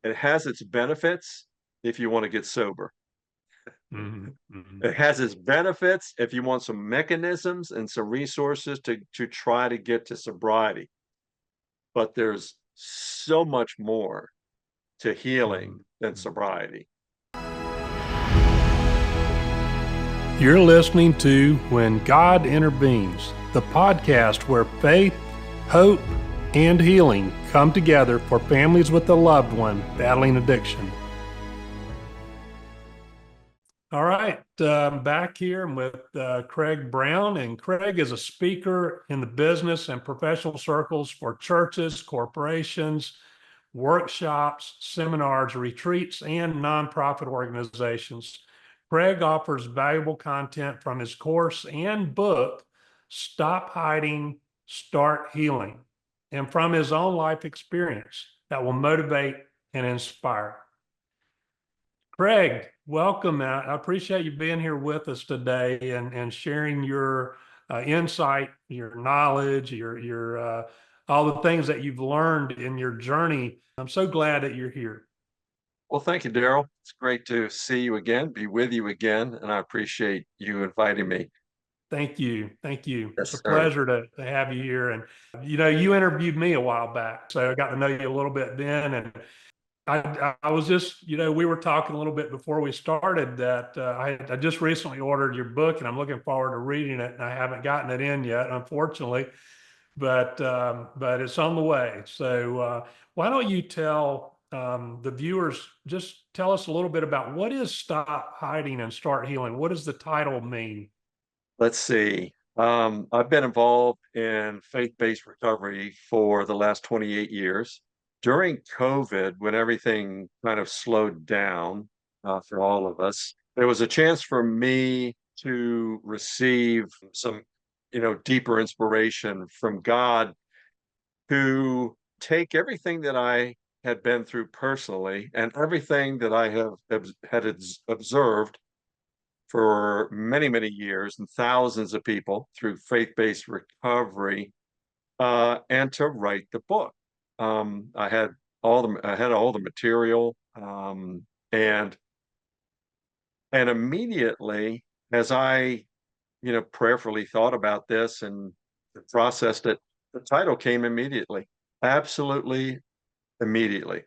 It has its benefits if you want to get sober. Mhm, mhm. It has its benefits if you want some mechanisms and some resources to try to get to sobriety. But there's so much more to healing Mhm. than sobriety. You're listening to When God Intervenes, the podcast where faith, hope, and healing come together for families with a loved one battling addiction. All right, I'm back here with Craig Brown, and Craig is a speaker in the business and professional circles for churches, corporations, workshops, seminars, retreats, and nonprofit organizations. Craig offers valuable content from his course and book, Stop Hiding, Start Healing, and from his own life experience that will motivate and inspire. Craig, welcome. I appreciate you being here with us today and sharing your insight, your knowledge, your all the things that you've learned in your journey. I'm so glad that you're here. Well, thank you, Daryl. It's great to see you again, be with you again, and I appreciate you inviting me. Thank you. Thank you. It's a Yes, sir. pleasure to have you here. And, you interviewed me a while back, so I got to know you a little bit then. And I was just, we were talking a little bit before we started that I just recently ordered your book and I'm looking forward to reading it. And I haven't gotten it in yet, unfortunately, but it's on the way. So why don't you tell the viewers, just tell us a little bit about what is Stop Hiding and Start Healing? What does the title mean? Let's see. I've been involved in faith-based recovery for the last 28 years. During COVID, when everything kind of slowed down for all of us, there was a chance for me to receive some, deeper inspiration from God to take everything that I had been through personally and everything that I had observed for many, many years and thousands of people through faith-based recovery, and to write the book. I had all the material, and immediately as I, prayerfully thought about this and processed it, the title came immediately, absolutely immediately,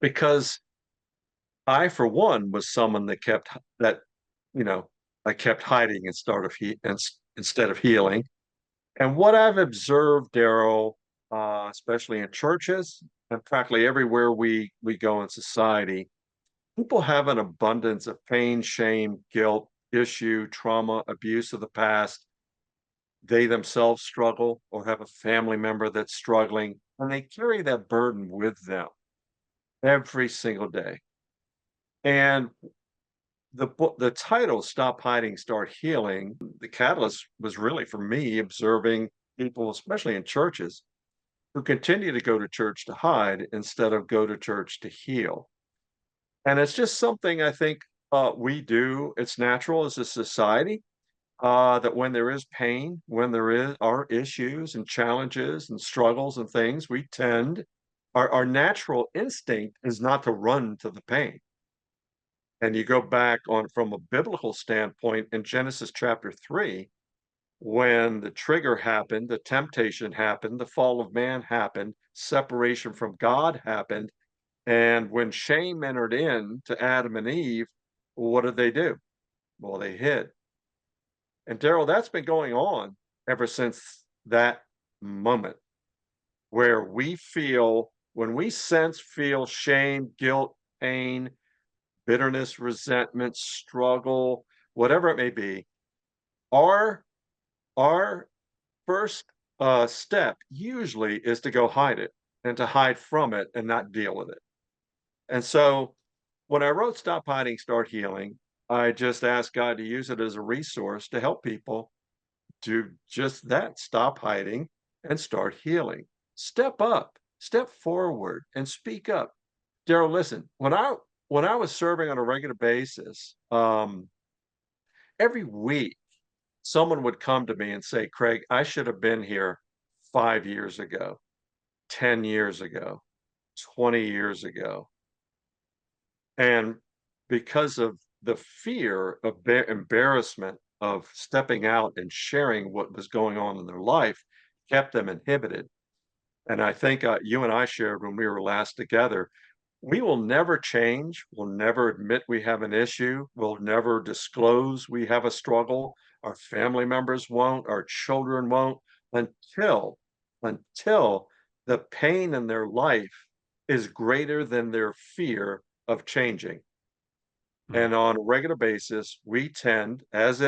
because I, for one, was someone that you know I kept hiding instead of healing. And what I've observed, Daryl, especially in churches and practically everywhere we go in society, people have an abundance of pain, shame, guilt, issue, trauma, abuse of the past. They themselves struggle or have a family member that's struggling, and they carry that burden with them every single day. And the title "Stop Hiding, Start Healing," the catalyst was really for me observing people, especially in churches, who continue to go to church to hide instead of go to church to heal. And it's just something I think we do. It's natural as a society that when there is pain, when are issues and challenges and struggles and things, our natural instinct is not to run to the pain. And you go back on from a biblical standpoint in Genesis chapter 3, when the trigger happened, the temptation happened, the fall of man happened, separation from God happened, and when shame entered in to Adam and Eve, what did they do? Well, they hid. And Daryl, that's been going on ever since that moment where when we feel shame, guilt, pain, bitterness, resentment, struggle, whatever it may be, our our first step usually is to go hide it and to hide from it and not deal with it. And so when I wrote Stop Hiding, Start Healing, I just asked God to use it as a resource to help people do just that, stop hiding and start healing. Step up, step forward, and speak up. Daryl, listen, when I was serving on a regular basis, every week someone would come to me and say, Craig, I should have been here 5 years ago, 10 years ago, 20 years ago. And because of the fear of embarrassment of stepping out and sharing what was going on in their life, kept them inhibited. And I think you and I shared when we were last together, we will never change. We'll never admit we have an issue. We'll never disclose we have a struggle. Our family members won't. Our children won't until, until the pain in their life is greater than their fear of changing. Hmm. And on a regular basis, we tend, as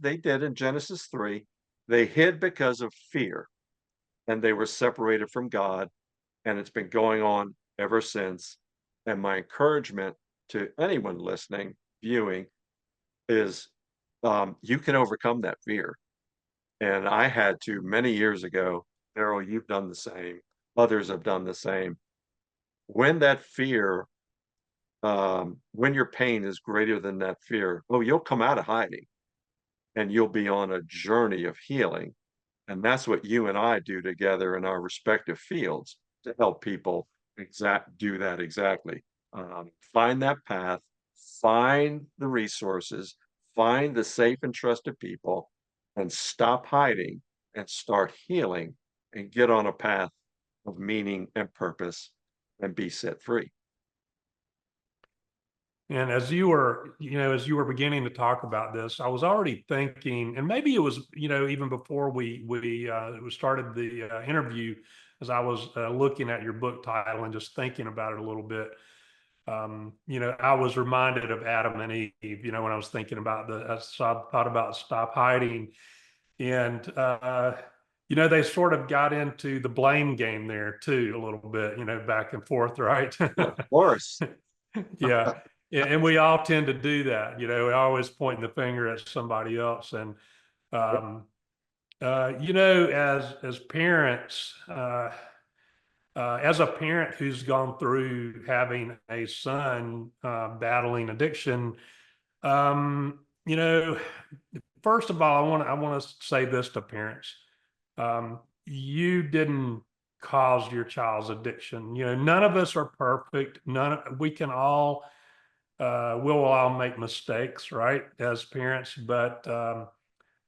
they did in Genesis 3, they hid because of fear and they were separated from God. And it's been going on ever since. And my encouragement to anyone listening, viewing, is you can overcome that fear. And I had to many years ago. Daryl, you've done the same. Others have done the same. When that fear, when your pain is greater than that fear, oh, you'll come out of hiding and you'll be on a journey of healing. And that's what you and I do together in our respective fields to help people do that exactly. Find that path, find the resources, find the safe and trusted people, and stop hiding and start healing and get on a path of meaning and purpose and be set free. And as as you were beginning to talk about this, I was already thinking, and maybe it was, even before we started the interview, as I was looking at your book title and just thinking about it a little bit. I was reminded of Adam and Eve. When I was thinking about so I thought about stop hiding, and they sort of got into the blame game there too, a little bit, back and forth, right? Of course. Yeah. Yeah, and we all tend to do that. We always pointing the finger at somebody else. And um, as parents, as a parent who's gone through having a son battling addiction, um, you know, first of all, I want to say this to parents: you didn't cause your child's addiction. None of us are perfect. We can all we'll all make mistakes, right, as parents. But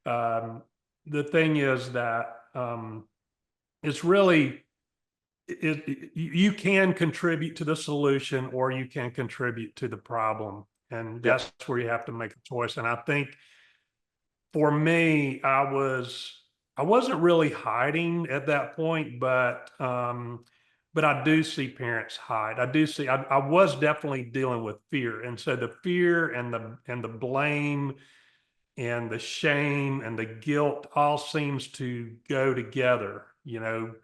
um, the thing is that it's really you can contribute to the solution or you can contribute to the problem, and Yep. that's where you have to make a choice. And I think for me, I wasn't really hiding at that point, but I do see parents hide. I do see I was definitely dealing with fear. And so the fear and the blame and the shame and the guilt all seems to go together. You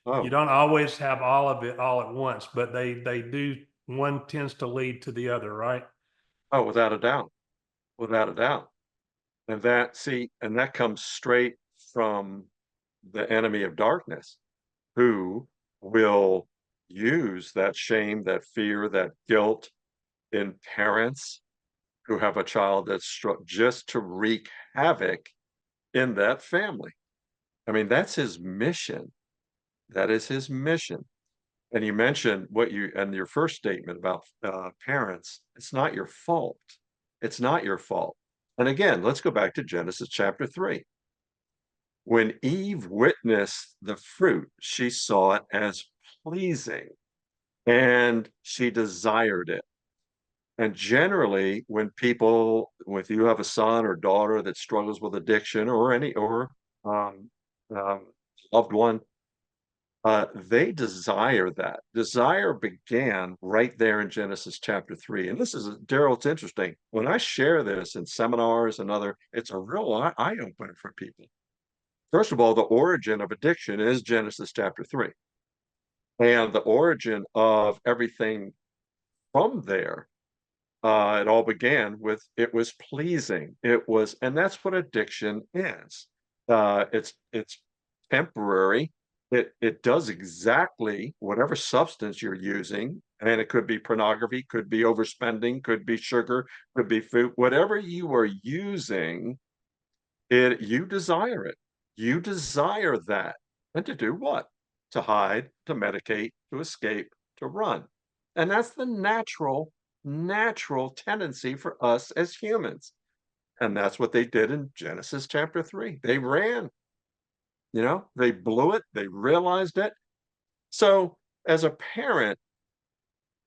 Oh, don't always have all of it all at once, but they do. One tends to lead to the other, right? oh, without a doubt. Without a doubt. And that comes straight from the enemy of darkness who will use that shame, that fear, that guilt in parents who have a child that's struck just to wreak havoc in that family. I mean, that's his mission. That is his mission. And you mentioned and your first statement about parents, it's not your fault. It's not your fault. And again, let's go back to Genesis chapter 3. When Eve witnessed the fruit, she saw it as pleasing and she desired it. And generally, if you have a son or daughter that struggles with addiction or um, um, loved one, they desire that. Desire began right there in Genesis chapter 3. And this is, Daryl, it's interesting. When I share this in seminars and it's a real eye opener for people. First of all, the origin of addiction is Genesis chapter 3. And the origin of everything from there, it all began with it was pleasing. And that's what addiction is. It's temporary. It does exactly whatever substance you're using, and it could be pornography, could be overspending, could be sugar, could be food, whatever you are using, you desire it. You desire that. And to do what? To hide, to medicate, to escape, to run. And that's the natural tendency for us as humans. And that's what they did in Genesis chapter 3. They ran, they blew it, they realized it. So as a parent,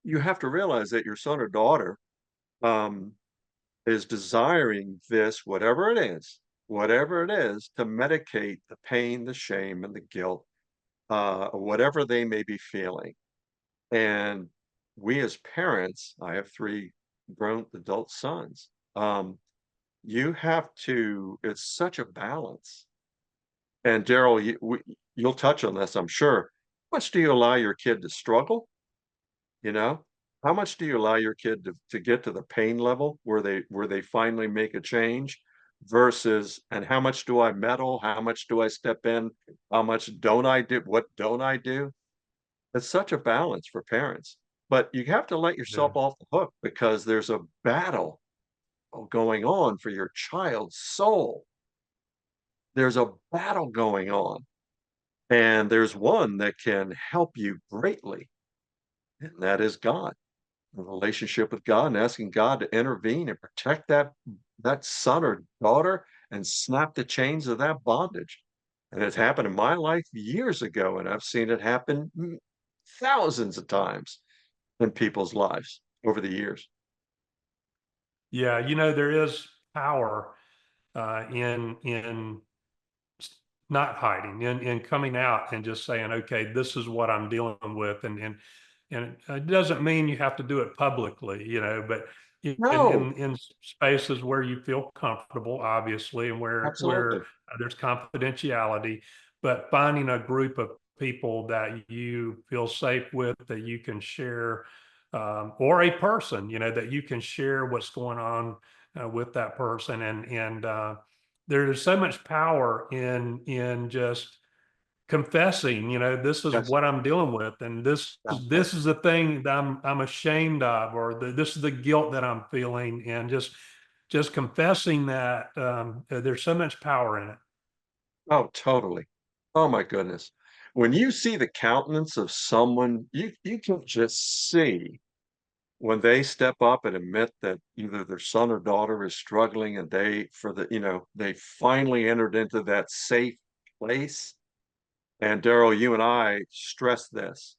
you have to realize that your son or daughter um, is desiring this, whatever it is, to medicate the pain, the shame, and the guilt, whatever they may be feeling. And we as parents, I have three grown adult sons. You have to, it's such a balance. And Daryl, you'll touch on this, I'm sure. How much do you allow your kid to struggle? You know, how much do you allow your kid to get to the pain level where they finally make a change versus and how much do I meddle? How much do I step in? How much don't I do? What don't I do? It's such a balance for parents. But you have to let yourself Yeah. off the hook because there's a battle going on for your child's soul. There's a battle going on. And there's one that can help you greatly, and that is God. A relationship with God and asking God to intervene and protect that son or daughter and snap the chains of that bondage. And it's happened in my life years ago, and I've seen it happen thousands of times in people's lives over the years. Yeah, there is power in not hiding, in coming out and just saying, okay, this is what I'm dealing with, and it doesn't mean you have to do it publicly, but in No, in spaces where you feel comfortable, obviously, and where absolutely. there's confidentiality, but finding a group of people that you feel safe with, that you can share, or a person, that you can share what's going on with that person, and there's so much power in just confessing, this is Yes, what I'm dealing with, and this exactly. this is the thing that I'm ashamed of, or this is the guilt that I'm feeling, and just confessing that, there's so much power in it. Oh, totally. Oh my goodness. When you see the countenance of someone, you can just see when they step up and admit that either their son or daughter is struggling and they finally entered into that safe place. And Daryl, you and I stress this,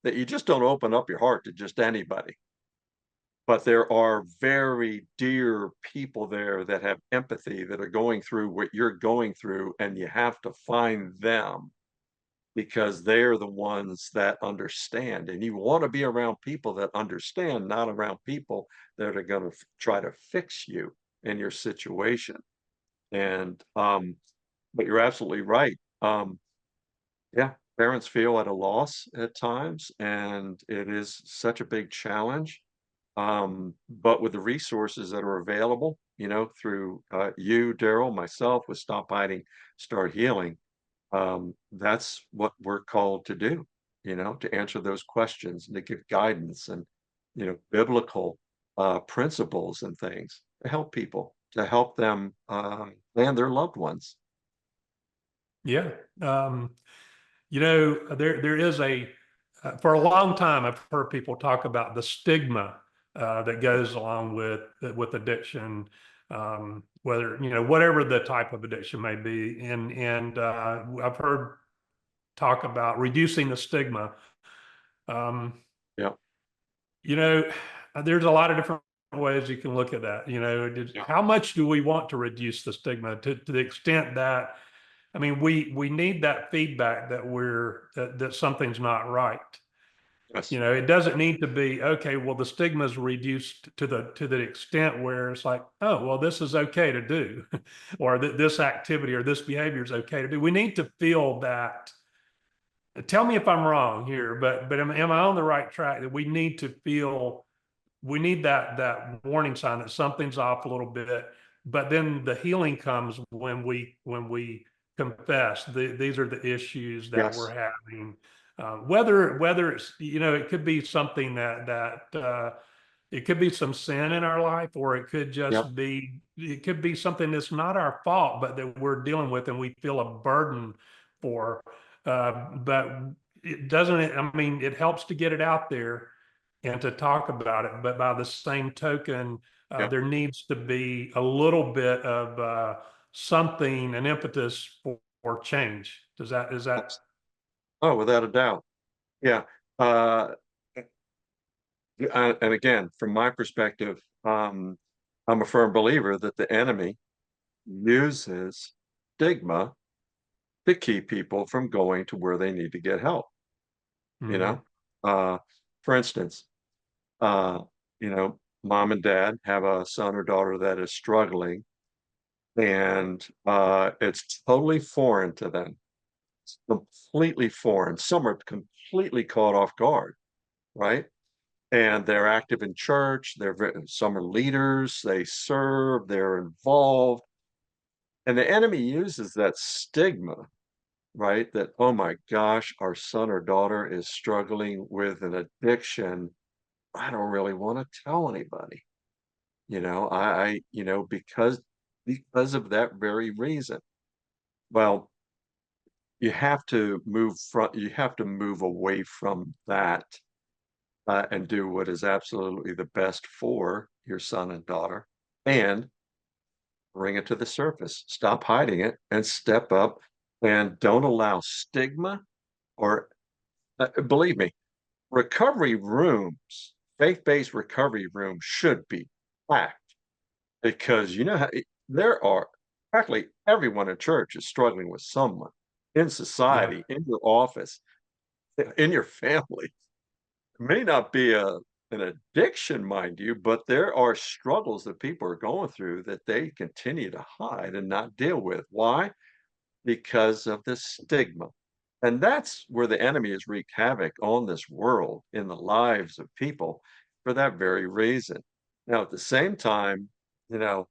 that you just don't open up your heart to just anybody. But there are very dear people there that have empathy that are going through what you're going through, and you have to find them because they're the ones that understand. And you want to be around people that understand, not around people that are going to try to fix you in your situation. And but you're absolutely right. Yeah, parents feel at a loss at times, and it is such a big challenge. But with the resources that are available, through you, Daryl, myself, with Stop Hiding, Start Healing, that's what we're called to do, to answer those questions and to give guidance and, biblical principles and things to help people, to help them and their loved ones. Yeah. There is for a long time, I've heard people talk about the stigma that goes along with addiction, whether, whatever the type of addiction may be. And I've heard talk about reducing the stigma. Um, Yeah, you know, there's a lot of different ways you can look at that. yeah, How much do we want to reduce the stigma to the extent that, I mean, we need that feedback that something's not right. yes, It doesn't need to be, okay, well, the stigma is reduced to the extent where it's like, oh, well, this is okay to do, or this activity or this behavior is okay to do. We need to feel that. Tell me if I'm wrong here, but am I on the right track, that we need that warning sign that something's off a little bit, but then the healing comes when we confess, these are the issues that we're yes, having. Whether it's, it could be something that it could be some sin in our life, or yep, it could be something that's not our fault, but that we're dealing with and we feel a burden for. But it doesn't, I mean, it helps to get it out there and to talk about it. But by the same token, Yeah. there needs to be a little bit of something, an impetus for change. Is that, Oh, without a doubt. Yeah. Uh, and again, from my perspective, I'm a firm believer that the enemy uses stigma to keep people from going to where they need to get help. You mhm, know, uh, for instance, uh, mom and dad have a son or daughter that is struggling, and it's totally foreign to them. It's completely foreign. Some are completely caught off guard, right? And they're active in church. Some are leaders. They serve. They're involved, and the enemy uses that stigma, right? That, oh my gosh, our son or daughter is struggling with an addiction. I don't really want to tell anybody. Because of that very reason. Well, you have to move away from that, and do what is absolutely the best for your son and daughter, and bring it to the surface. Stop hiding it and step up, and don't allow stigma or believe me, recovery rooms, faith-based recovery rooms should be packed, because you know how there are practically everyone in church is struggling with someone in yeah, society, in your office, in your family. It may not be an addiction, mind you, but there are struggles that people are going through that they continue to hide and not deal with. Why? Because of the stigma. And that's where the enemy has wreaked havoc on this world in the lives of people for that very reason. Now, at the same time, you know,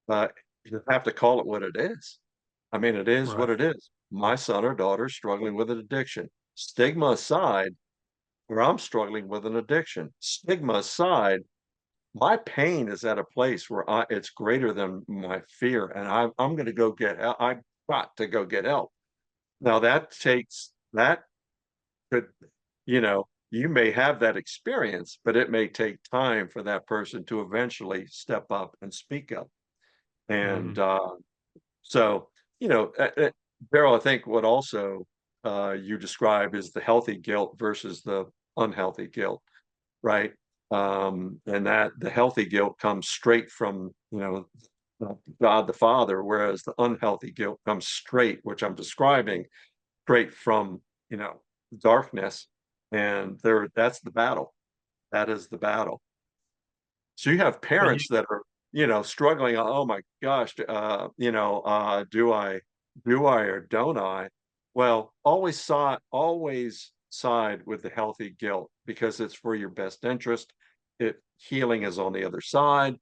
uh, you have to call it what it is. I mean, it is what right. it is. My son or daughter is struggling with an addiction. Stigma aside, where I'm struggling with an addiction. Stigma aside, my pain is at a place where it's greater than my fear, and I'm going to go get help. I've got to go get help. Now that could, you may have that experience, but it may take time for that person to eventually step up and speak up. And Mhm. so, you know, Beryl, I think what also you describe is the healthy guilt versus the unhealthy guilt, right? And that the healthy guilt comes straight from, God the Father, whereas the unhealthy guilt comes straight, which I'm describing, straight from, you know, darkness. And that's the battle. That is the battle. So you have Well, you, parents that are, struggling. Oh my gosh, do I or don't I? Well, always side with the healthy guilt, because it's for your best interest. Healing is on the other side,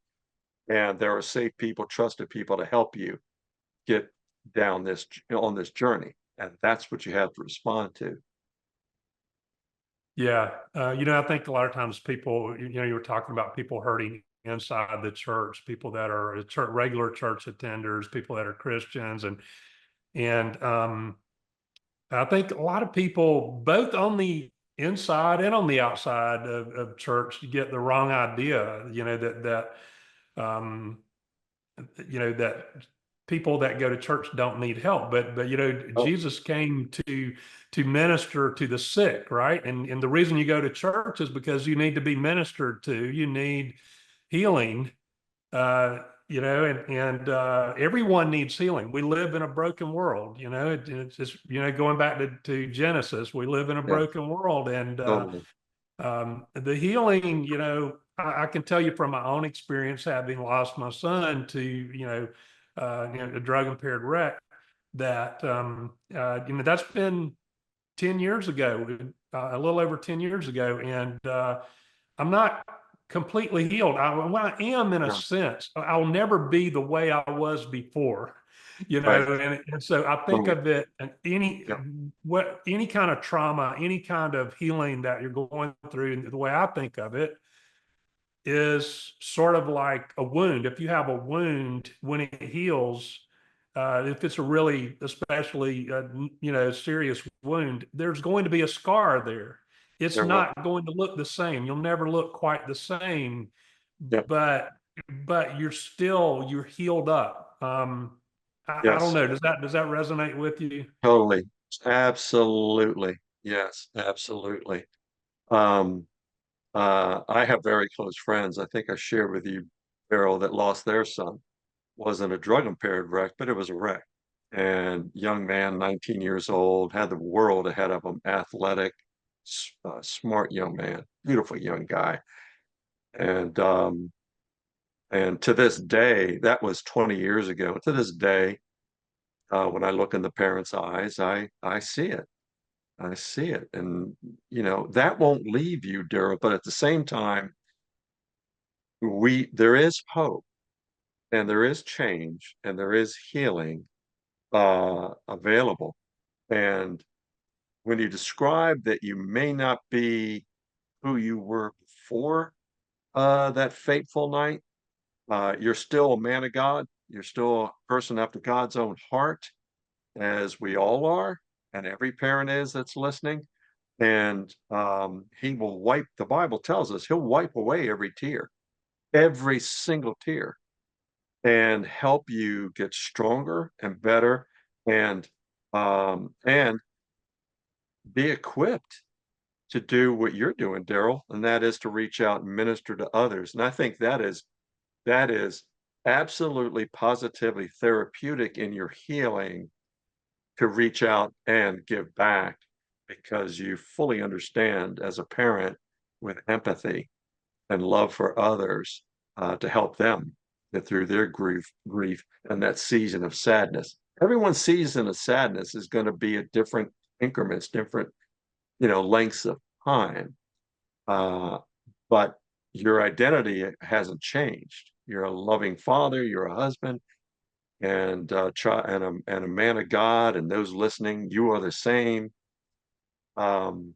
and there are safe people, trusted people to help you get down on this journey, and that's what you have to respond to. yeah, I think a lot of times people, you were talking about people hurting inside the church, people that are regular church attenders, people that are Christians, and I think a lot of people, both on the inside and on the outside of church, get the wrong idea. Um, that people that go to church don't need help, but Oh, Jesus came to minister to the sick, right? And the reason you go to church is because you need to be ministered to, you need healing, uh and everyone needs healing. We live in a broken world. It's just, going back to Genesis, we live in a yeah, broken world, and totally. the healing, I can tell you from my own experience, having lost my son to, a drug impaired wreck, that, that's been 10 years ago, a little over 10 years ago. And I'm not completely healed. Well, I am in a Yeah, sense. I'll never be the way I was before, right, and so I think right. of it, and Yeah, any kind of trauma, any kind of healing that you're going through, and the way I think of it is sort of like a wound. If you have a wound, when it heals, if it's a really, especially, serious wound, there's going to be a scar there. It's There will. not going to look the same. You'll never look quite the same, Yep. but you're healed up. I don't Yes. know. Does that resonate with you? Totally. Absolutely. Yes. Absolutely. Um, I have very close friends. I think I shared with you, Beryl, that lost their son. Wasn't a drug impaired wreck, but it was a wreck. And young man, 19 years old, had the world ahead of him, athletic, smart young man, beautiful young guy. And and to this day, that was 20 years ago. To this day, when I look in the parents' eyes, I see it. I see it. And that won't leave you, Daryl, but at the same time, we there is hope and there is change and there is healing available. And when you describe that you may not be who you were before that fateful night, you're still a man of God. You're still a person after God's own heart, as we all are, and every parent is that's listening. And he will wipe, the Bible tells us, he'll wipe away every tear, every single tear, and help you get stronger and better and be equipped to do what you're doing, Daryl, and that is to reach out and minister to others. And I think that is absolutely positively therapeutic in your healing to reach out and give back because you fully understand as a parent with empathy and love for others to help them get through their grief and that season of sadness. Everyone's season of sadness is going to be at different increments, different lengths of time. Uh, but your identity hasn't changed. You're a loving father, you're a husband, and and a man of God, and those listening, you are the same. Um,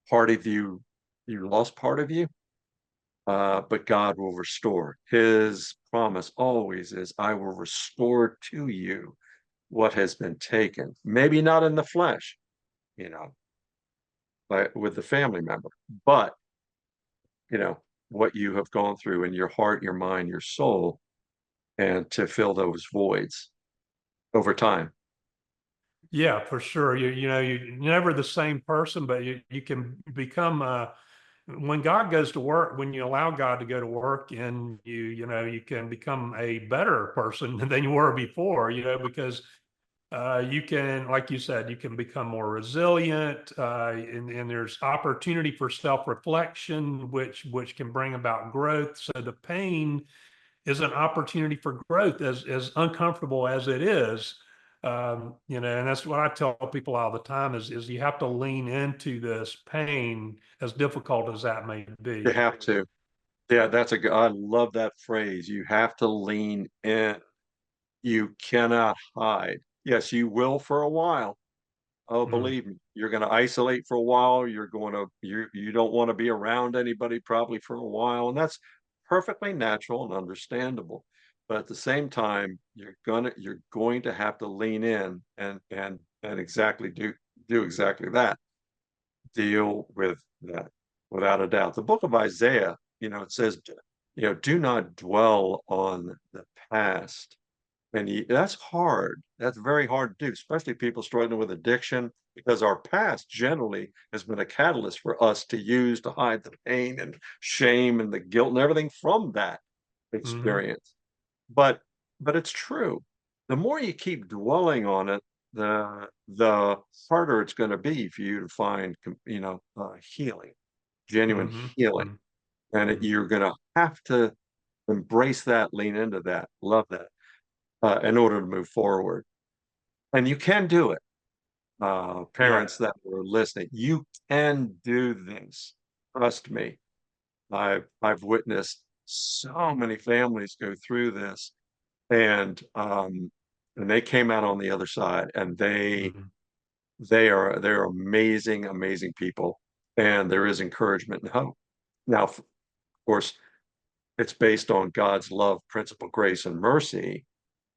Part of you lost part of you, but God will restore. His promise always is, I will restore to you what has been taken. Maybe not in the flesh, you know, but with the family member, but you know, what you have gone through in your heart, your mind, your soul, and to fill those voids over time. Yeah, for sure. You're never the same person, but you can become when God goes to work, when you allow God to go to work, and you can become a better person than you were before, because you can, like you said, you can become more resilient, and there's opportunity for self-reflection, which can bring about growth. So the pain is an opportunity for growth, as uncomfortable as it is. And that's what I tell people all the time is you have to lean into this pain, as difficult as that may You be. have to. Yeah, I love that phrase. You have to lean in. You cannot hide. Yes, you will for a while. Oh, Mm, believe me, you're going to isolate for a while. You don't want to be around anybody probably for a while, and that's perfectly natural and understandable. But at the same time, you're going to have to lean in and exactly do exactly that. Deal with that without a doubt. The book of Isaiah, it says, do not dwell on the past. And that's hard. That's very hard to do, especially people struggling with addiction, because our past generally has been a catalyst for us to use to hide the pain and shame and the guilt and everything from that hmm experience. But but it's true. The more you keep dwelling on it, the harder it's going to be for you to find, healing, genuine hmm healing, hmm and you're going to have to embrace that, lean into that, love that, in order to move forward. And you can do it. Yeah. Parents that were listening, you can do this. Trust me. I've witnessed so many families go through this, and they came out on the other side, and hmm they're amazing, amazing people, and there is encouragement and hope. Now, of course, it's based on God's love, principle, grace, and mercy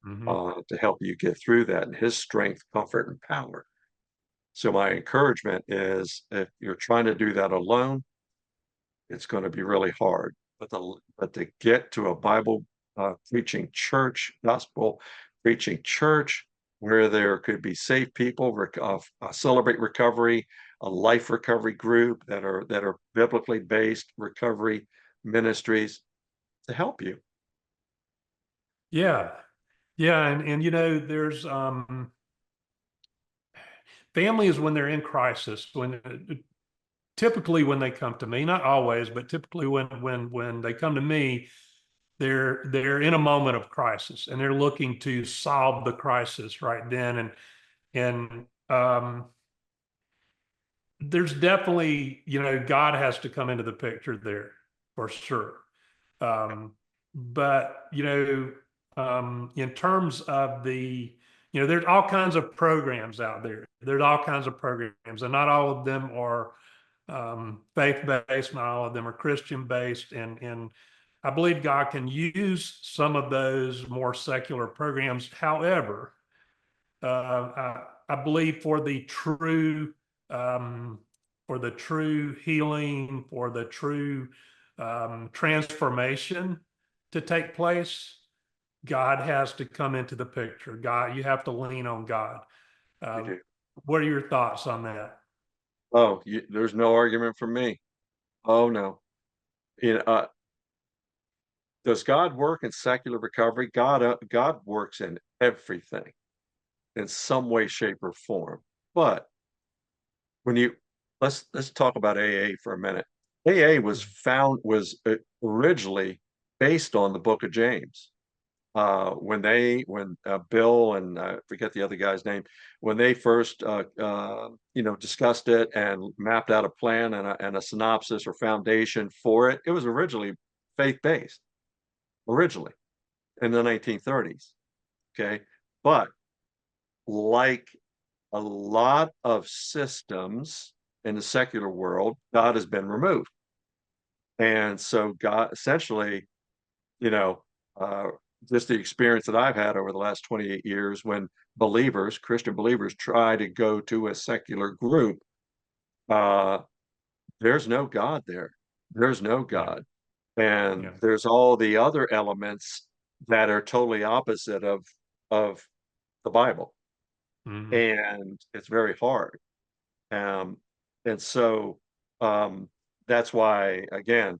hmm to help you get through that, and His strength, comfort, and power. So my encouragement is if you're trying to do that alone, it's going to be really hard. But to get to a Bible preaching church, gospel preaching church, where there could be safe people, celebrate recovery, a life recovery group that are biblically based recovery ministries to help you. Yeah. Yeah. And there's families when they're in crisis, typically when they come to me, not always, but typically when they come to me, they're in a moment of crisis and they're looking to solve the crisis right then. And there's definitely, God has to come into the picture there for sure. Um, but in terms of there's all kinds of programs out there. There's all kinds of programs, and not all of them are faith-based. Not all of them are Christian-based, and I believe God can use some of those more secular programs. However, I believe um, for the true healing, for the true transformation to take place, God has to come into the picture. God, you have to lean on God. You Um, do. what are your thoughts on that? Oh, there's no argument from me. Oh no. You know, does God work in secular recovery? God works in everything in some way, shape, or form. But when you let's talk about AA for a minute. AA was originally based on the Book of James. When Bill and I forget the other guy's name, when they first discussed it and mapped out a plan and a synopsis or foundation for it, it was originally faith-based, originally in the 1930s. Okay. But like a lot of systems in the secular world, God has been removed. And so God essentially, you know, uh, just the experience that I've had over the last 28 years when believers, Christian believers, try to go to a secular group, uh, there's no God there. There's no Yeah, God. And yeah. there's all the other elements that are totally opposite of the Bible. Hmm. And it's very hard. Um, and so um, that's why, again,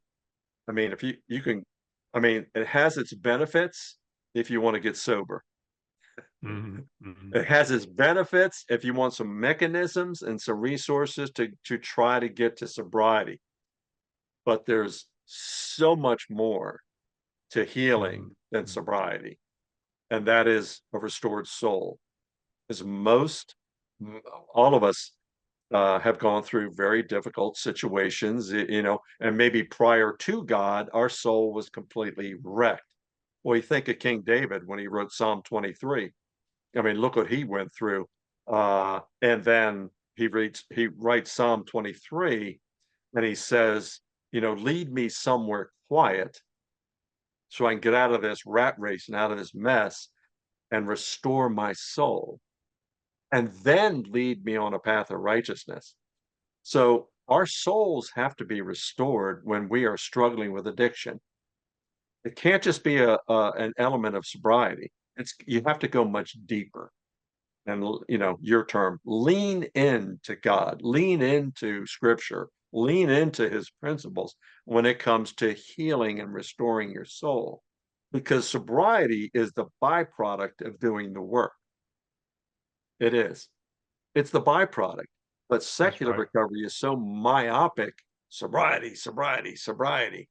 I mean, if you can, I mean, it has its benefits if you want to get sober. Hmm. Hmm. It has its benefits if you want some mechanisms and some resources to try to get to sobriety. But there's so much more to healing Hmm. than sobriety, and that is a restored soul. As all of us have gone through very difficult situations, and maybe prior to God, our soul was completely wrecked. Well, you think of King David when he wrote Psalm 23. I mean, look what he went through. And then he writes Psalm 23, and he says, lead me somewhere quiet so I can get out of this rat race and out of this mess and restore my soul, and then lead me on a path of righteousness. So our souls have to be restored when we are struggling with addiction. It can't just be an element of sobriety. You have to go much deeper. And your term, lean into God, lean into Scripture, lean into His principles when it comes to healing and restoring your soul, because sobriety is the byproduct of doing the work. It is. It's the byproduct. But That's secular right. recovery is so myopic, sobriety, sobriety, sobriety.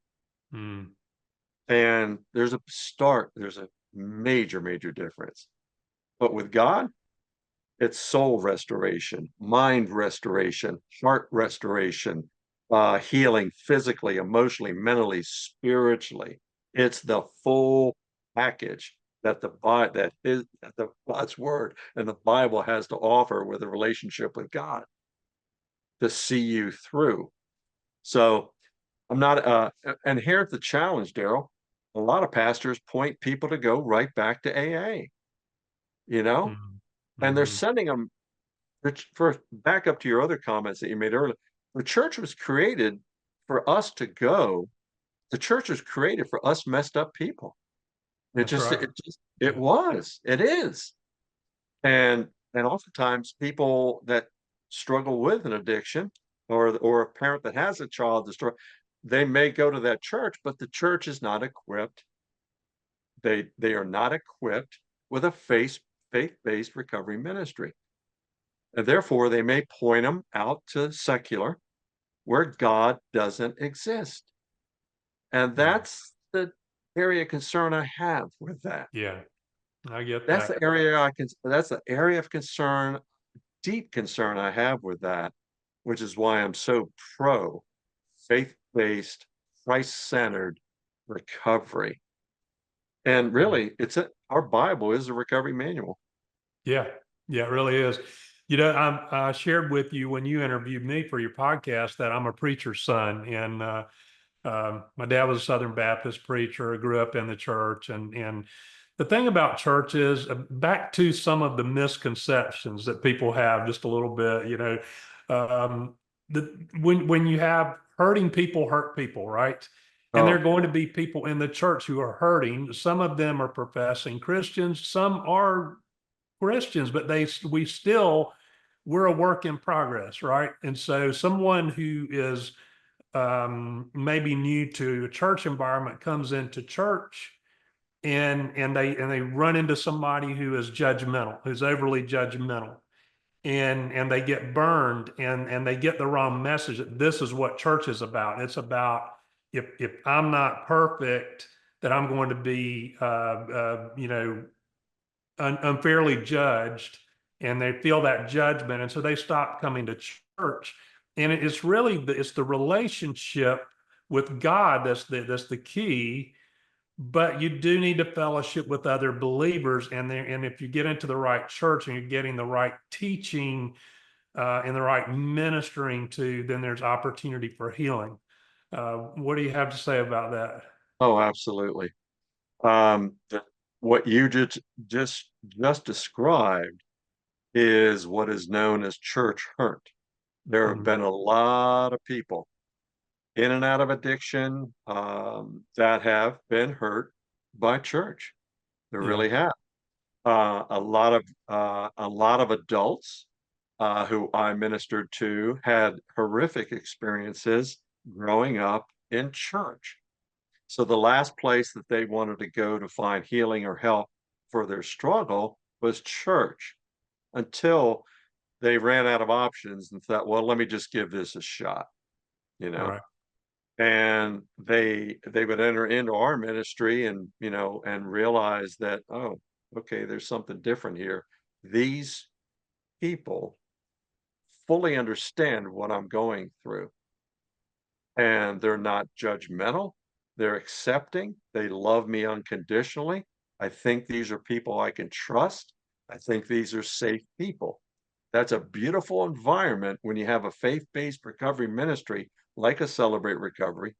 Mm. And there's a major, major difference. But with God, it's soul restoration, mind restoration, heart restoration, healing physically, emotionally, mentally, spiritually. It's the full package that the God's word and the Bible has to offer with a relationship with God to see you through. So I'm not and here's the challenge, Daryl. A lot of pastors point people to go right back to AA, you know, Mm. and they're Hmm. sending them. for back up to your other comments that you made earlier, the church was created for us to go. The church was created for us messed up people. That's right. It Yeah. was, it is. And oftentimes people that struggle with an addiction or a parent that has a child that they may go to that church, but the church is not equipped. They are not equipped with a faith-based recovery ministry. And therefore they may point them out to secular where God doesn't exist. And Yeah. that's the area of concern I have with that. Yeah. I get That's that. the area that's the area of concern, deep concern I have with that, which is why I'm so pro faith-based, Christ-centered recovery. And Yeah. really, our Bible is a recovery manual. Yeah. Yeah, it really is. I shared with you when you interviewed me for your podcast that I'm a preacher's son, and my dad was a Southern Baptist preacher. I grew up in the church, and the thing about church is back to some of the misconceptions that people have just a little bit. Um, when you have hurting people hurt people, right? And there are Oh, going to be people in the church who are hurting. Some of them are professing Christians. Some are Christians, but we're a work in progress, right? And so someone who is maybe new to a church environment comes into church and they run into somebody who is judgmental, who's overly judgmental, and they get burned and they get the wrong message that this is what church is about. It's about if I'm not perfect, that I'm going to be unfairly judged, and they feel that judgment, and so they stop coming to church. And it's really it's the relationship with God that's the key. But you do need to fellowship with other believers, and if you get into the right church and you're getting the right teaching and the right ministering to, then there's opportunity for healing. What do you have to say about that? oh, absolutely. Um, th- what you just described is what is known as church hurt. There have Mhm. been a lot of people in and out of addiction that have been hurt by church. There Yeah. really have. A lot of adults who I ministered to had horrific experiences growing up in church. So the last place that they wanted to go to find healing or help for their struggle was church until they ran out of options and thought, well, let me just give this a shot, you know. Right. And they would enter into our ministry and realize that, oh, okay, there's something different here. These people fully understand what I'm going through, and they're not judgmental. They're accepting. They love me unconditionally. I think these are people I can trust. I think these are safe people. That's a beautiful environment when you have a faith-based recovery ministry like a Celebrate Recovery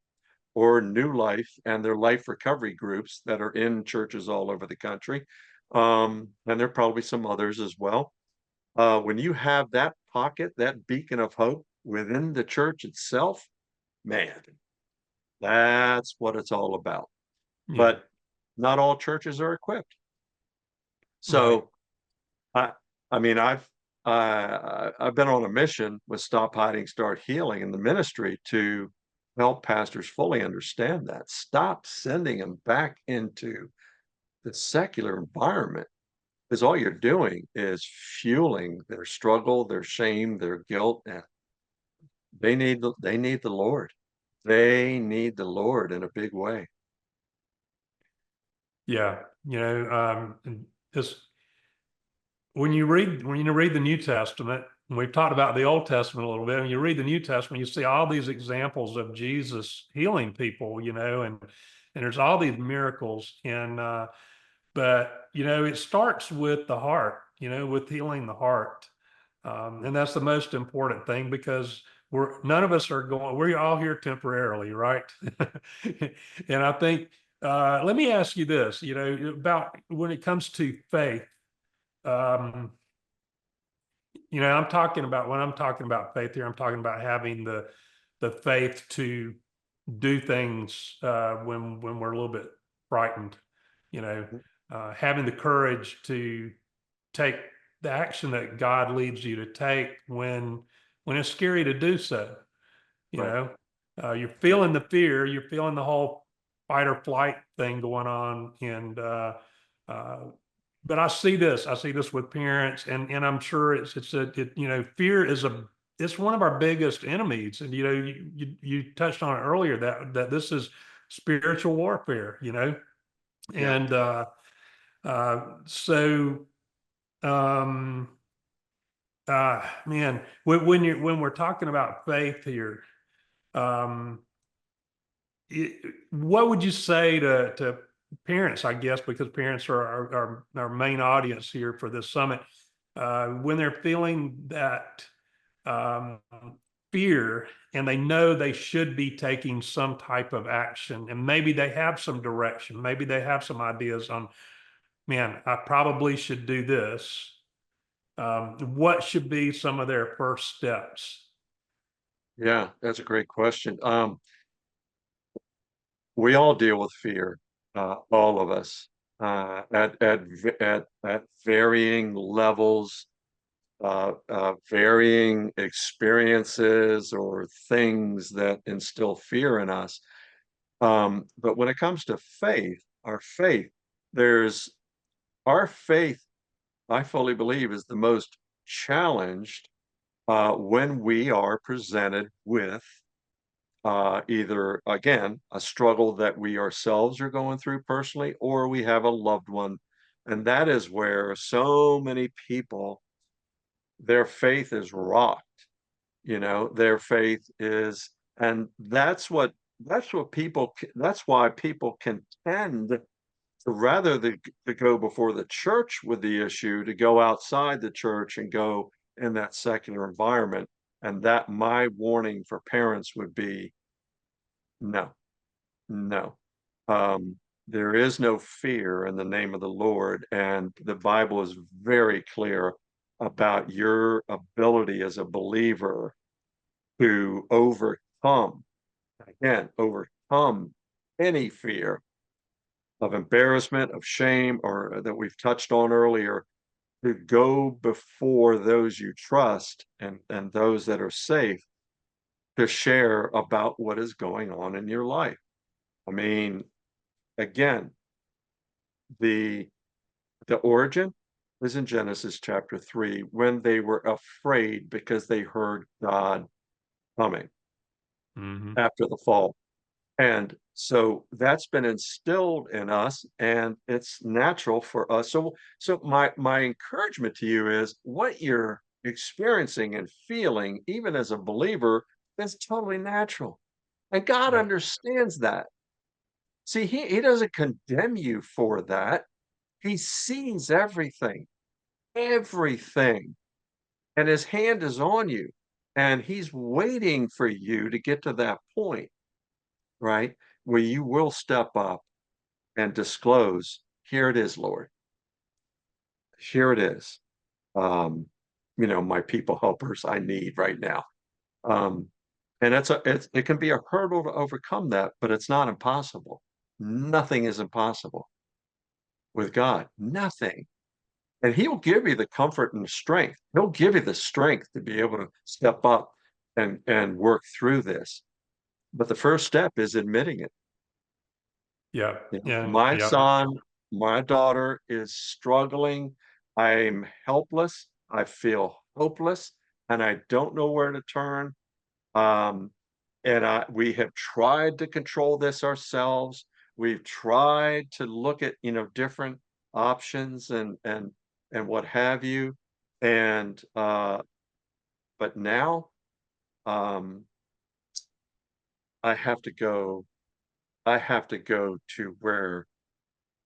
or New Life and their life recovery groups that are in churches all over the country. And there are probably some others as well. When you have that pocket, that beacon of hope within the church itself, man, that's what it's all about. Yeah. But not all churches are equipped. Right. So I, I mean, I've been on a mission with Stop Hiding, Start Healing in the ministry to help pastors fully understand that. Stop sending them back into the secular environment because all you're doing is fueling their struggle, their shame, their guilt, and they need the Lord. They need the Lord in a big way. Yeah. And just when you read the New Testament, and we've talked about the Old Testament a little bit, when you read the New Testament, you see all these examples of Jesus healing people, and there's all these miracles. But it starts with the heart, with healing the heart. And that's the most important thing, because none of us we're all here temporarily, right? And I think, let me ask you this, about when it comes to faith. Um, I'm talking about when I'm talking about faith here, I'm talking about having the faith to do things when we're a little bit frightened, having the courage to take the action that God leads you to take when it's scary to do so. You Right. know, you're Yeah. feeling the fear, you're feeling the whole fight or flight thing going on, and uh, but I see this with parents, and I'm sure fear is it's one of our biggest enemies, and you touched on it earlier that this is spiritual warfare, Yeah. and so um, man, when we're talking about faith here, um, what would you say to parents, I guess, because parents are our main audience here for this summit, when they're feeling that um, fear and they know they should be taking some type of action and maybe they have some direction, maybe they have some ideas on, man, I probably should do this. What should be some of their first steps? Yeah, that's a great question. We all deal with fear, all of us, at varying levels, varying experiences or things that instill fear in us. But when it comes to faith, there's our faith, I fully believe, is the most challenged when we are presented with either, again, a struggle that we ourselves are going through personally, or we have a loved one. And that is where so many people, their faith is rocked, their faith is, and that's why people can tend to to go before the church with the issue, to go outside the church and go in that secular environment. And that my warning for parents would be no. No. Um, there is no fear in the name of the Lord, and the Bible is very clear about your ability as a believer to overcome any fear of embarrassment, of shame, or that we've touched on earlier, to go before those you trust and those that are safe to share about what is going on in your life. I mean, again, the the origin is in Genesis chapter 3 when they were afraid because they heard God coming Hmm. after the fall. And so that's been instilled in us and it's natural for us. So my encouragement to you is what you're experiencing and feeling even as a believer is totally natural. And God Yeah. understands that. See, he doesn't condemn you for that. He sees everything. Everything. And his hand is on you. And he's waiting for you to get to that point, right? Where you will step up and disclose, here it is, Lord. Here it is. Um, my people helpers I need right now. Um, and it can be a hurdle to overcome that, but it's not impossible. Nothing is impossible with God. Nothing. And he'll give you the comfort and the strength. He'll give you the strength to be able to step up and work through this. But the first step is admitting it. Yeah. And My yeah. son, my daughter is struggling. I'm helpless. I feel hopeless, and I don't know where to turn. Um, and we have tried to control this ourselves. We've tried to look at, different options and what have you. And but now um I have to go, I have to go to where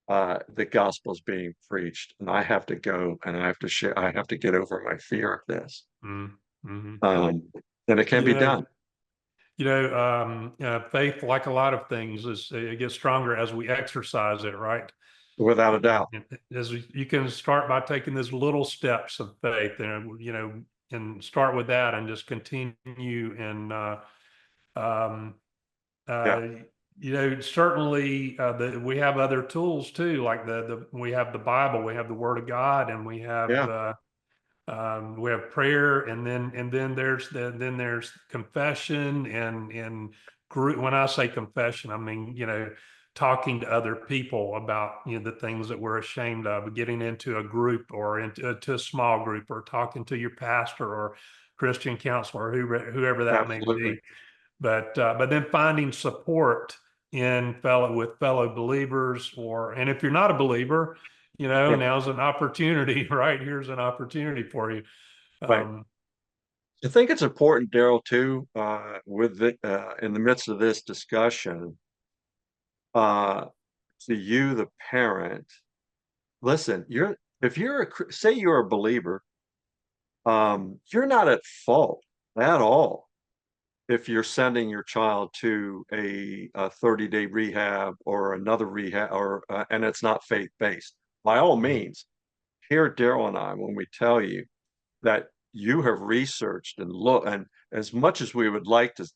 the gospel's being preached, and I have to go and I have to share, I have to get over my fear of this. Mm-hmm. Um, and it can You be know, done faith, like a lot of things, is it gets stronger as we exercise it, right? without a doubt. As you can start by taking those little steps of faith, and and start with that and just continue and um, Yeah. uh, certainly we have other tools too, like we have the Bible, we have the Word of God, and Yeah. we have prayer, and then there's confession and group. When I say confession, I mean talking to other people about the things that we're ashamed of, getting into a group or into a small group, or talking to your pastor or Christian counselor, whoever that may Absolutely. be. But then finding support in fellow believers, and if you're not a believer, Yeah. now's an opportunity, right? Here's an opportunity for you. Right. Um, I think it's important, Daryl, too, in the midst of this discussion, uh, to you, the parent, listen, if you're say you're a believer, you're not at fault at all if you're sending your child to a 30-day rehab or another rehab, and it's not faith-based. By all means, here, Daryl and I, when we tell you that you have researched and look, and as much as we would like to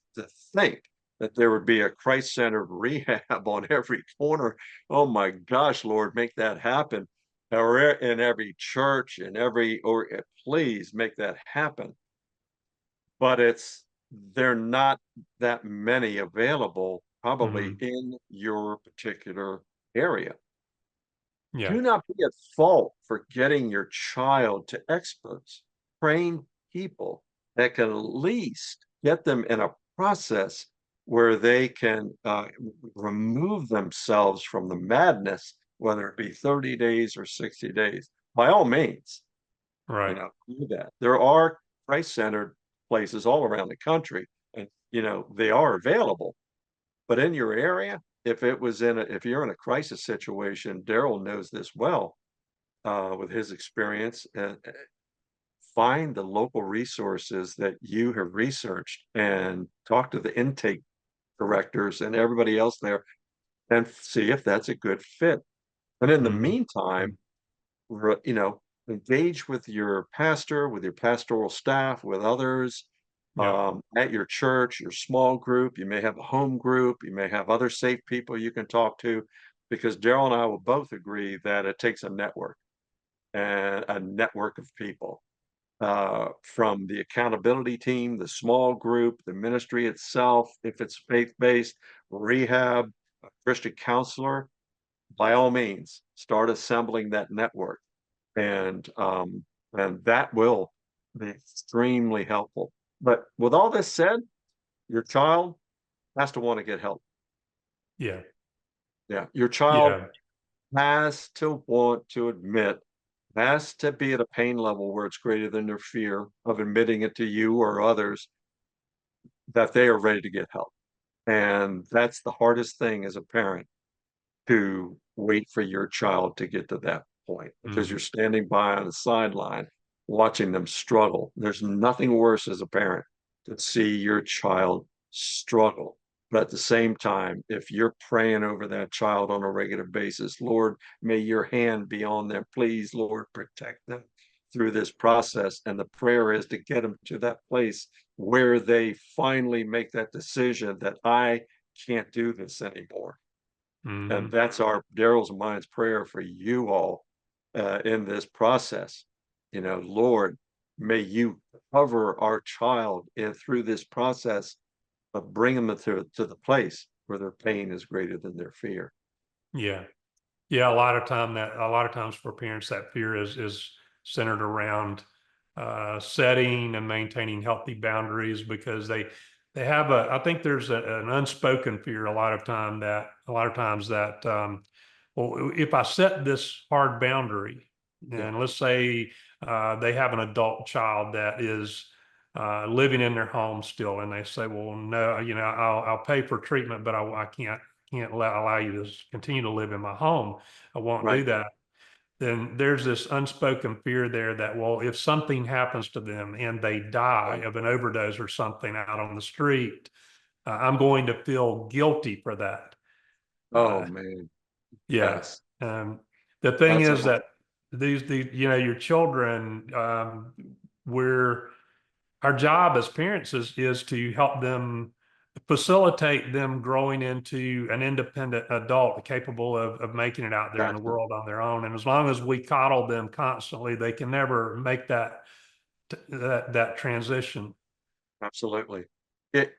think that there would be a Christ-centered rehab on every corner, oh my gosh, Lord, make that happen. Or in every church, please make that happen. But they're not that many available probably mhm. in your particular area. Yeah, Do not be at fault for getting your child to experts, trained people that can at least get them in a process where they can remove themselves from the madness, whether it be 30 days or 60 days. By all means, right. do that. There are Christ-centered places all around the country, and they are available. But in your area, if you're in a crisis situation, Daryl knows this well, with his experience. Find the local resources that you have researched and talk to the intake directors and everybody else there and see if that's a good fit. And in the Mhm. meantime, you know, engage with your pastor, with your pastoral staff, with others, Yeah. at your church, your small group. You may have a home group. You may have other safe people you can talk to, because Daryl and I will both agree that it takes a network and a network of people, from the accountability team, the small group, the ministry itself, if it's faith-based, rehab, a Christian counselor. By all means, start assembling that network, and that will be extremely helpful. But with all this said, your child has to want to get help. Yeah. Yeah, your child Yeah. has to want to admit, has to be at a pain level where it's greater than their fear of admitting it to you or others, that they are ready to get help. And that's the hardest thing as a parent, to wait for your child to get to that point, because Mhm. you're standing by on the sideline watching them struggle. There's nothing worse as a parent to see your child struggle. But at the same time, if you're praying over that child on a regular basis, Lord, may your hand be on them. Please, Lord, protect them through this process. And the prayer is to get them to that place where they finally make that decision that I can't do this anymore. And Mhm. that's our Daryl's and mine's prayer for you all, in this process. Lord, may you cover our child through this process of bringing them to the place where their pain is greater than their fear. Yeah. Yeah, a lot of times for parents, that fear is centered around setting and maintaining healthy boundaries, because they have I think there's an unspoken fear a lot of times that well, if I set this hard boundary, Yeah. and let's say they have an adult child that is living in their home still, and they say, well, no, I'll pay for treatment, but I can't allow you to continue to live in my home. I won't do Right. that. Then there's this unspoken fear there that, well, if something happens to them and they die Right. of an overdose or something out on the street, I'm going to feel guilty for that. Oh Uh, man. yeah. Yes. The thing That's a is lot. that your children, we're our job as parents is to help them facilitate them growing into an independent adult capable of making it out there in the Exactly. world on their own. And as long as we coddle them constantly, they can never make that transition. Absolutely. It,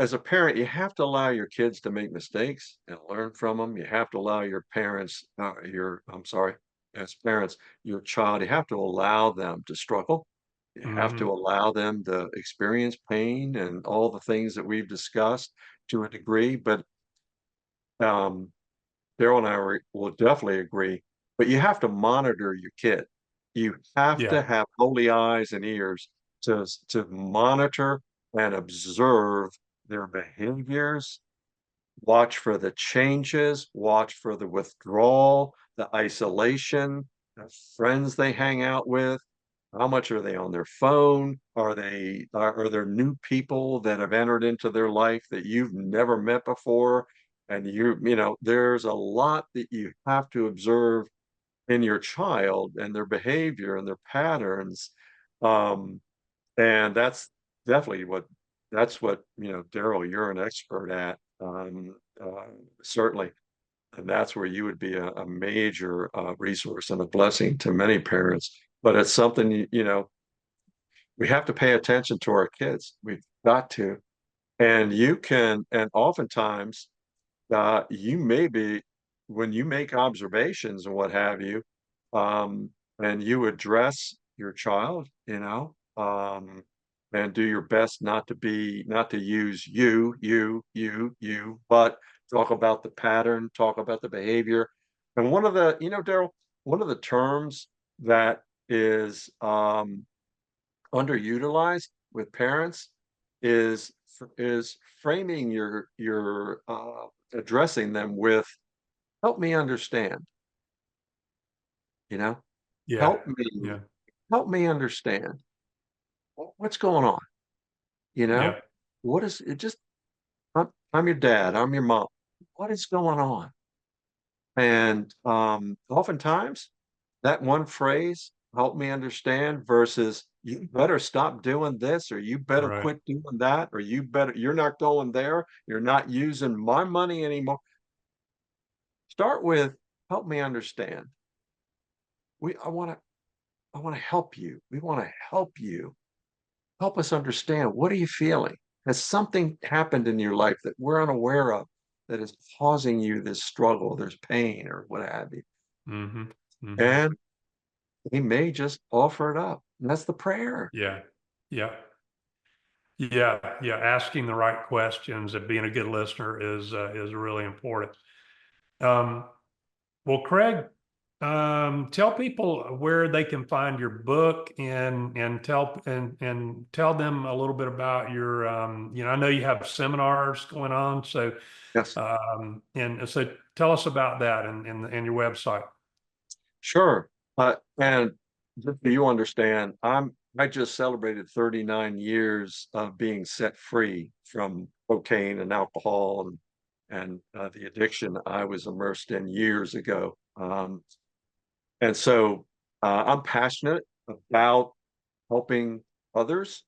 as a parent, you have to allow your kids to make mistakes and learn from them. You have to allow your parents, I'm sorry, as parents, your child, you have to allow them to struggle. You have to Hmm. allow them to experience pain and all the things that we've discussed to a degree. But um, Daryl and I will definitely agree. But you have to monitor your kid. You have to Yeah. have holy eyes and ears to monitor and observe their behaviors, watch for the changes, watch for the withdrawal, the isolation, the friends they hang out with. How much are they on their phone? Are there new people that have entered into their life that you've never met before? And there's a lot that you have to observe in your child and their behavior and their patterns. Um, and definitely what Daryl, you're an expert at. Certainly. And that's where you would be a major resource and a blessing to many parents. But it's something, we have to pay attention to our kids. We've got to. And oftentimes, you may be, when you make observations and what have you, um, and you address your child, and do your best not to use you, but talk about the pattern, talk about the behavior. And Daryl, one of the terms that is underutilized with parents is is framing your addressing them with help me understand, you know, Yeah. help me Yeah. help me understand what's going on, you know, Yeah. what is it just I'm your dad, I'm your mom. What is going on? And oftentimes that one phrase, help me understand, versus you better stop doing this, or you better Right. quit doing that, or you're not going there, you're not using my money anymore. Start with help me understand. We I want to help you. We want to help you. Help us understand. What are you feeling? Has something happened in your life that we're unaware of that is causing you this struggle? There's pain or what have you. Hmm. Hmm. And he may just offer it up. And that's the prayer. Yeah. Yeah. Yeah. Yeah. Asking the right questions and being a good listener is really important. Um, well, Craig, tell people where they can find your book and tell them a little bit about your I know you have seminars going on, so Yes, and so tell us about that and your website. sure. And just so you understand, I just celebrated 39 years of being set free from cocaine and alcohol and the addiction I was immersed in years ago. And so I'm passionate about helping others,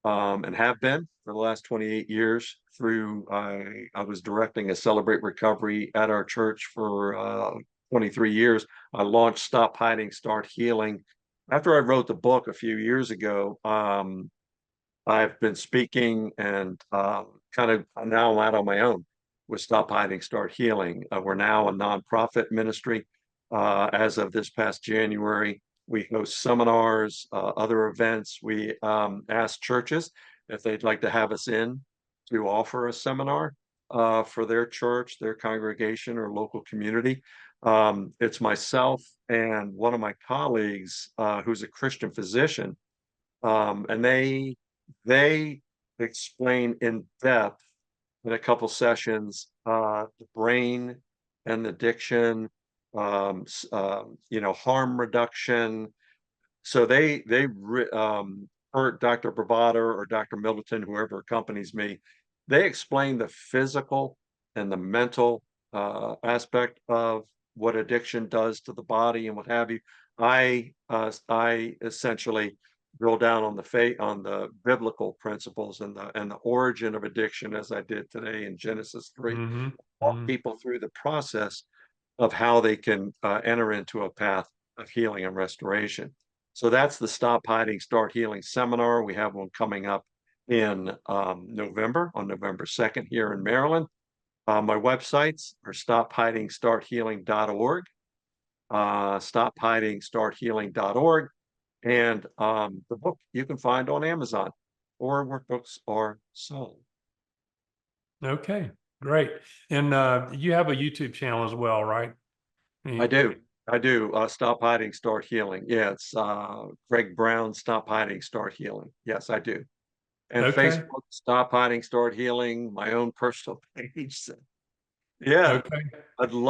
and have been for the last 28 years through I was directing a Celebrate Recovery at our church for 23 years. I launched Stop Hiding, Start Healing. After I wrote the book a few years ago, I've been speaking and kind of now I'm out on my own with Stop Hiding, Start Healing. We're now a nonprofit ministry. As of this past January, we host seminars, other events. We ask churches if they'd like to have us in to offer a seminar for their church, their congregation, or local community. It's myself and one of my colleagues who's a Christian physician, and they explain in depth in a couple sessions the brain and addiction, harm reduction. So or Dr. Bravada or Dr. Middleton, whoever accompanies me, they explain the physical and the mental aspect of what addiction does to the body and what have you. I essentially drill down on on the biblical principles and the origin of addiction, as I did today in Genesis 3. Hmm. Walk people through the process of how they can enter into a path of healing and restoration. So that's the Stop Hiding, Start Healing seminar. We have one coming up in November, on November 2nd here in Maryland. My websites are stophiding.starthealing.org, stophiding.starthealing.org, and the book you can find on Amazon or where books are sold. Okay, great. And you have a YouTube channel as well, right? I You- do. I do. Stop Hiding, Start Healing. Yeah, it's Greg Brown, Stop Hiding, Start Healing. Yes, I do. And Okay, Facebook, Stop Hiding, Start Healing, my own personal page. So, yeah, okay. I'd And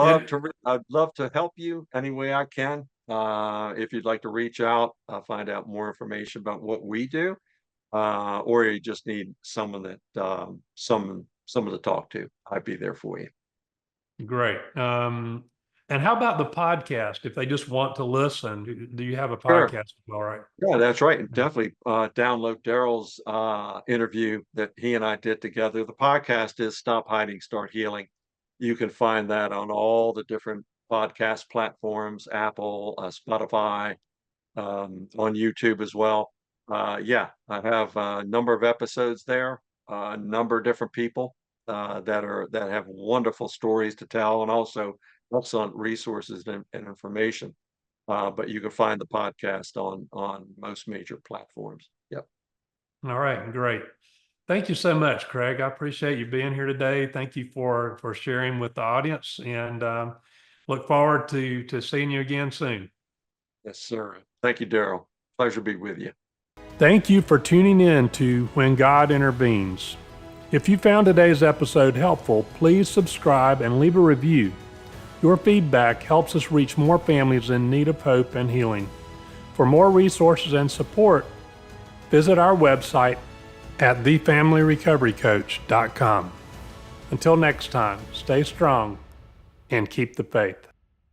love to help you any way I can. If you'd like to reach out, find out more information about what we do, or you just need someone that someone to talk to, I'd be there for you. great. And how about the podcast? If they just want to listen, do you have a Sure. podcast as well, right? Yeah, that's right. And definitely download Daryl's interview that he and I did together. The podcast is Stop Hiding, Start Healing. You can find that on all the different podcast platforms, Apple, Spotify, on YouTube as well. Yeah, I have a number of episodes there, a number of different people that have wonderful stories to tell, and also excellent resources and information. But you can find the podcast on most major platforms. Yep. All right, great. Thank you so much, Craig. I appreciate you being here today. Thank you for sharing with the audience, and look forward to seeing you again soon. Yes, sir. Thank you, Daryl. Pleasure to be with you. Thank you for tuning in to When God Intervenes. If you found today's episode helpful, please subscribe and leave a review. Your feedback helps us reach more families in need of hope and healing. For more resources and support, visit our website at thefamilyrecoverycoach.com. Until next time, stay strong and keep the faith.